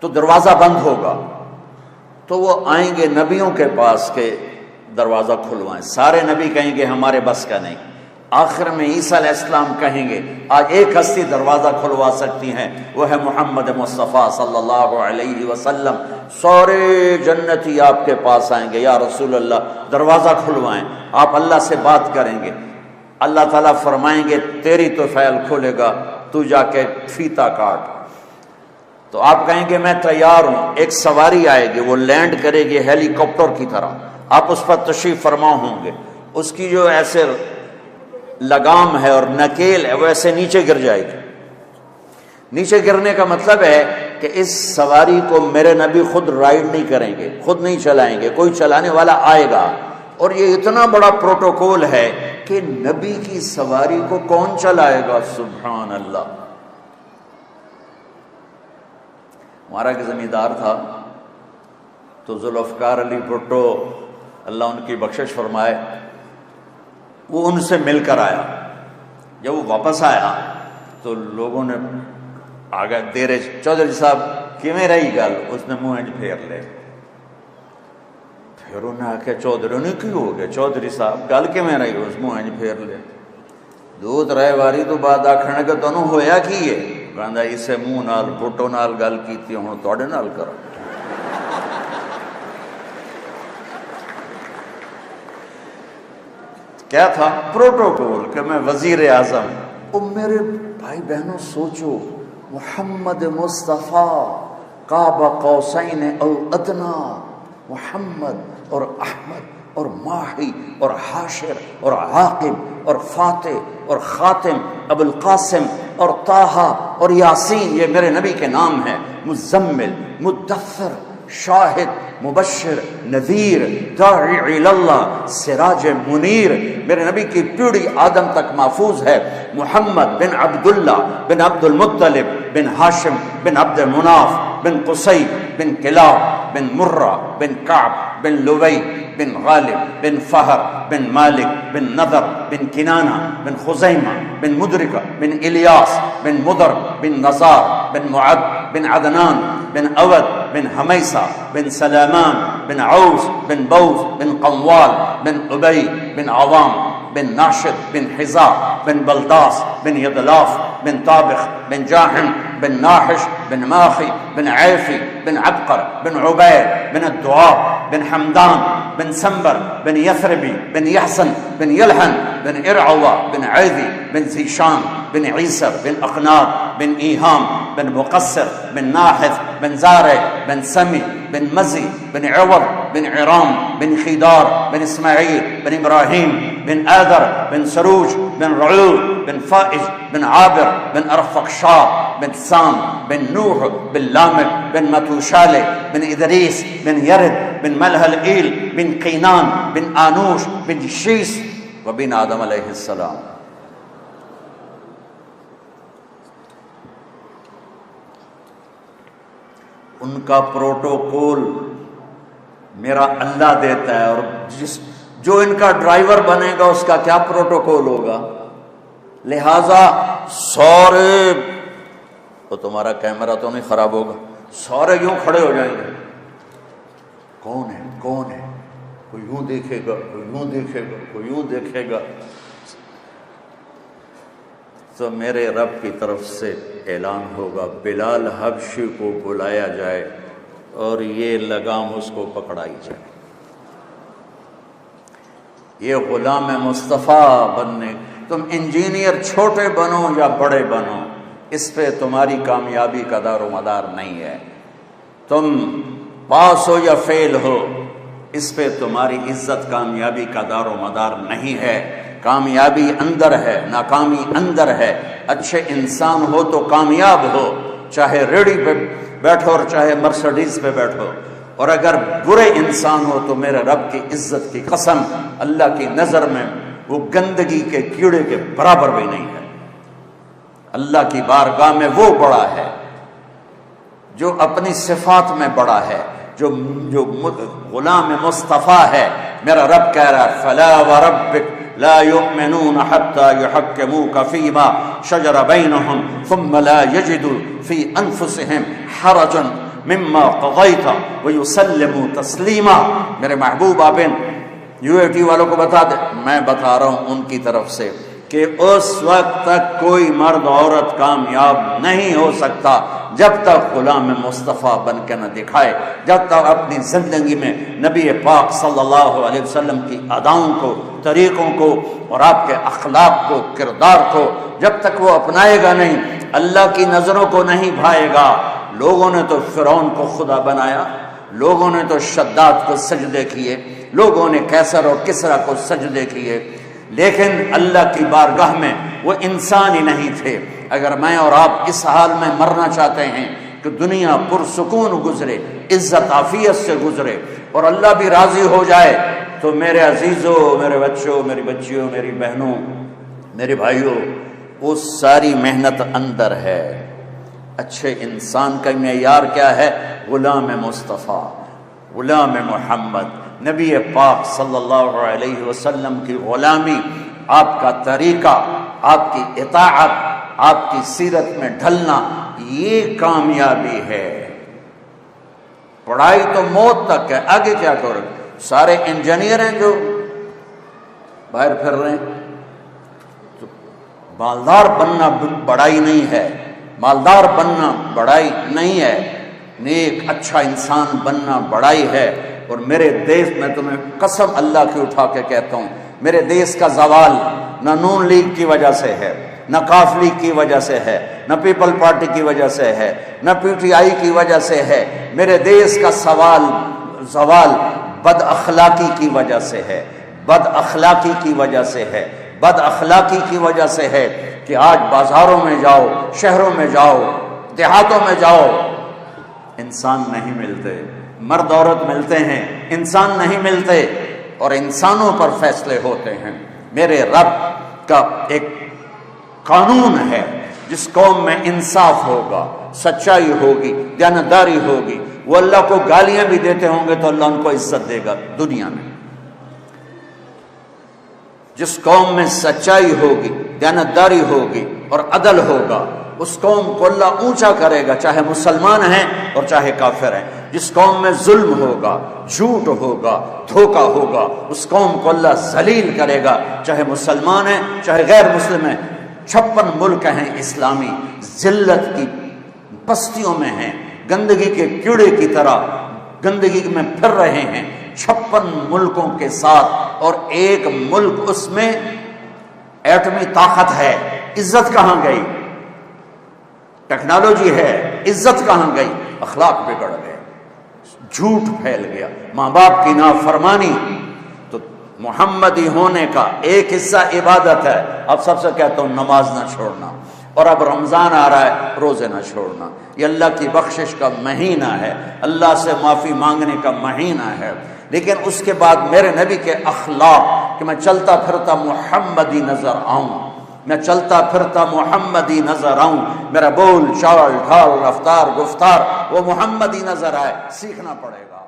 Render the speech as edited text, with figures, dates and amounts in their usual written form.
تو دروازہ بند ہوگا، تو وہ آئیں گے نبیوں کے پاس کہ دروازہ کھلوائیں۔ سارے نبی کہیں گے ہمارے بس کا نہیں۔ آخر میں عیسیٰ علیہ السلام کہیں گے آج ایک ہستی دروازہ کھلوا سکتی ہیں، وہ ہے محمد مصطفیٰ صلی اللہ علیہ وسلم۔ سارے جنتی آپ کے پاس آئیں گے، یا رسول اللہ دروازہ کھلوائیں۔ آپ اللہ سے بات کریں گے، اللہ تعالیٰ فرمائیں گے تیری تو فعل کھولے گا، تو جا کے فیتا کاٹ۔ تو آپ کہیں گے میں تیار ہوں۔ ایک سواری آئے گی، وہ لینڈ کرے گی ہیلی کاپٹر کی طرح، آپ اس پر تشریف فرما ہوں گے۔ اس کی جو ایسے لگام ہے اور نکیل ہے وہ ایسے نیچے گر جائے گی۔ نیچے گرنے کا مطلب ہے کہ اس سواری کو میرے نبی خود رائڈ نہیں کریں گے، خود نہیں چلائیں گے، کوئی چلانے والا آئے گا۔ اور یہ اتنا بڑا پروٹوکول ہے کہ نبی کی سواری کو کون چلائے گا؟ سبحان اللہ۔ ہمارا ایک زمیندار تھا، تو ذوالفقار علی بھٹو اللہ ان کی بخشش فرمائے، وہ ان سے مل کر آیا۔ جب وہ واپس آیا تو لوگوں نے آگے دیرے چودھری صاحب کیویں رہی گل؟ اس نے منہ انج پھیر لے۔ پھر انہیں آکے چودھری نے کی ہو گیا چودھری صاحب گل کیویں رہی؟ اس منہ انج پھیر لے۔ دو ترے واری تو بعد آکھنے کہ تانوں ہویا کی ہے؟ کہندا اسے منہ نال بھٹو نال گل کیتی ہن تواڈے نال کراں۔ کیا تھا؟ پروٹوکول کہ میں وزیر اعظم۔ او میرے بھائی بہنوں سوچو، محمد مصطفیٰ قاب قوسین او ادنا، محمد اور احمد اور ماہی اور حاشر اور عاقب اور فاتح اور خاتم، ابو القاسم اور طٰہٰ اور یاسین، یہ میرے نبی کے نام ہیں۔ مزمل، مدثر، شاہد، مبشر، نذیر، داعی الی اللہ، سراج منیر۔ میرے نبی کی پیڑھی آدم تک محفوظ ہے۔ محمد بن عبداللہ بن عبد المطلب بن ہاشم بن عبد مناف بن قصی بن کلاب بن مرہ بن کعب بن لوی بن غالب بن فہر بن مالک بن نضر بن کنانہ بن خزیمہ بن مدرکہ بن الیاس بن مدر بن نزار بن معد بن عدنان بن اود بن حمیسہ بن سلامان بن عوس بن بوز بن قوال بن ابی بن عوام بن ناشد بن حزا بن بلداس بن یدلاف بن طابخ بن جاحم بن ناحش بن ماخی بن عیفی بن عبقر بن عبید بن الدعاب بن حمدان بن سنبر بن یثربی بن یحسن بن یلحن بن ارعوہ بن عیدی بن زیشان بن عیسر بن اقناد بن ایہام بن مقصر بن ناحث بن زارع بن سمی بن مزی بن عوض بن عرام بن خیدار بن اسماعیل بن ابراہیم بن آدر بن سروج بن رعول بن فائج بن عابر بن ارفقشاء بن سام بن نوح بن لامک بن متوشالہ بن ادریس بن یرد بن ملہل ایل بن قینان بن آنوش بن شیس وبن آدم علیہ السلام۔ ان کا پروٹوکول میرا اللہ دیتا ہے، اور جو ان کا ڈرائیور بنے گا اس کا کیا پروٹوکول ہوگا؟ لہذا سارے، تو تمہارا کیمرہ تو نہیں خراب ہوگا، سارے یوں کھڑے ہو جائیں گے، کون ہے کون ہے؟ کوئی یوں دیکھے گا، کوئی یوں دیکھے گا، کوئی یوں دیکھے گا۔ تو میرے رب کی طرف سے اعلان ہوگا بلال حبشی کو بلایا جائے اور یہ لگام اس کو پکڑائی جائے۔ یہ غلام مصطفیٰ بننے، تم انجینئر چھوٹے بنو یا بڑے بنو، اس پہ تمہاری کامیابی کا دار و مدار نہیں ہے۔ تم پاس ہو یا فیل ہو، اس پہ تمہاری عزت کامیابی کا دار و مدار نہیں ہے۔ کامیابی اندر ہے، ناکامی اندر ہے۔ اچھے انسان ہو تو کامیاب ہو، چاہے ریڑھی پہ بیٹھو اور چاہے مرسڈیز پہ بیٹھو، اور اگر برے انسان ہو تو میرے رب کی عزت کی قسم اللہ کی نظر میں وہ گندگی کے کیڑے کے برابر بھی نہیں ہے۔ اللہ کی بارگاہ میں وہ بڑا ہے جو اپنی صفات میں بڑا ہے، جو غلام مصطفیٰ ہے۔ میرا رب کہہ رہا ہے فلا وربک لا يؤمنون حتى يحكموك فيما شجر بينهم ثم لا يجدوا في أنفسهم حرجا مما قضیت ویسلموا تسلیما۔ میرے محبوب آپ UAT والوں کو بتا دیں، میں بتا رہا ہوں ان کی طرف سے کہ اس وقت تک کوئی مرد عورت کامیاب نہیں ہو سکتا جب تک غلام مصطفیٰ بن کے نہ دکھائے، جب تک اپنی زندگی میں نبی پاک صلی اللہ علیہ وسلم کی اداؤں کو، طریقوں کو اور آپ کے اخلاق کو، کردار کو جب تک وہ اپنائے گا نہیں، اللہ کی نظروں کو نہیں بھائے گا۔ لوگوں نے تو فرعون کو خدا بنایا، لوگوں نے تو شداد کو سجدے کیے، لوگوں نے کیسر اور کسرا کو سجدے کیے، لیکن اللہ کی بارگاہ میں وہ انسان ہی نہیں تھے۔ اگر میں اور آپ اس حال میں مرنا چاہتے ہیں کہ دنیا پرسکون گزرے، عزت عافیت سے گزرے اور اللہ بھی راضی ہو جائے، تو میرے عزیزوں، میرے بچوں، میری بچیوں، میری بہنوں، میرے بھائیوں، وہ ساری محنت اندر ہے۔ اچھے انسان کا معیار کیا ہے؟ غلام مصطفیٰ، غلام محمد، نبی پاک صلی اللہ علیہ وسلم کی غلامی، آپ کا طریقہ، آپ کی اطاعت، آپ کی سیرت میں ڈھلنا، یہ کامیابی ہے۔ پڑھائی تو موت تک ہے، آگے کیا کرو؟ سارے انجینئر ہیں جو باہر پھر رہے ہیں۔ تو مالدار بننا بڑائی نہیں ہے، مالدار بننا بڑائی نہیں ہے، نیک اچھا انسان بننا بڑائی ہے۔ اور میرے دیش میں تمہیں قسم اللہ کی اٹھا کے کہتا ہوں، میرے دیش کا زوال نہ نون لیگ کی وجہ سے ہے، نہ کاف لیگ کی وجہ سے ہے، نہ پیپل پارٹی کی وجہ سے ہے، نہ PTI کی وجہ سے ہے۔ میرے دیش کا زوال بد اخلاقی کی وجہ سے ہے، بد اخلاقی کی وجہ سے ہے، بد اخلاقی کی وجہ سے ہے کہ آج بازاروں میں جاؤ، شہروں میں جاؤ، دیہاتوں میں جاؤ، انسان نہیں ملتے، مرد عورت ملتے ہیں، انسان نہیں ملتے، اور انسانوں پر فیصلے ہوتے ہیں۔ میرے رب کا ایک قانون ہے، جس قوم میں انصاف ہوگا، سچائی ہوگی، دیانتداری ہوگی، وہ اللہ کو گالیاں بھی دیتے ہوں گے تو اللہ ان کو عزت دے گا دنیا میں۔ جس قوم میں سچائی ہوگی، دیانتداری ہوگی اور عدل ہوگا، اس قوم کو اللہ اونچا کرے گا، چاہے مسلمان ہیں اور چاہے کافر ہیں۔ جس قوم میں ظلم ہوگا، جھوٹ ہوگا، دھوکہ ہوگا، اس قوم کو اللہ ذلیل کرے گا، چاہے مسلمان ہیں چاہے غیر مسلم ہیں۔ 56 ملک ہیں اسلامی، ذلت کی پستیوں میں ہیں، گندگی کے کیڑے کی طرح گندگی میں پھر رہے ہیں 56 ملکوں کے ساتھ، اور ایک ملک اس میں ایٹمی طاقت ہے، عزت کہاں گئی؟ ٹیکنالوجی ہے، عزت کہاں گئی؟ اخلاق بگڑ گئے، جھوٹ پھیل گیا، ماں باپ کی نافرمانی۔ تو محمدی ہونے کا ایک حصہ عبادت ہے۔ اب سب سے کہتا ہوں نماز نہ چھوڑنا، اور اب رمضان آ رہا ہے، روزے نہ چھوڑنا۔ یہ اللہ کی بخشش کا مہینہ ہے، اللہ سے معافی مانگنے کا مہینہ ہے، لیکن اس کے بعد میرے نبی کے اخلاق کہ میں چلتا پھرتا محمدی نظر آؤں، میں چلتا پھرتا محمدی نظر آؤں، میرا بول چال ڈھال رفتار گفتار وہ محمدی نظر آئے، سیکھنا پڑے گا۔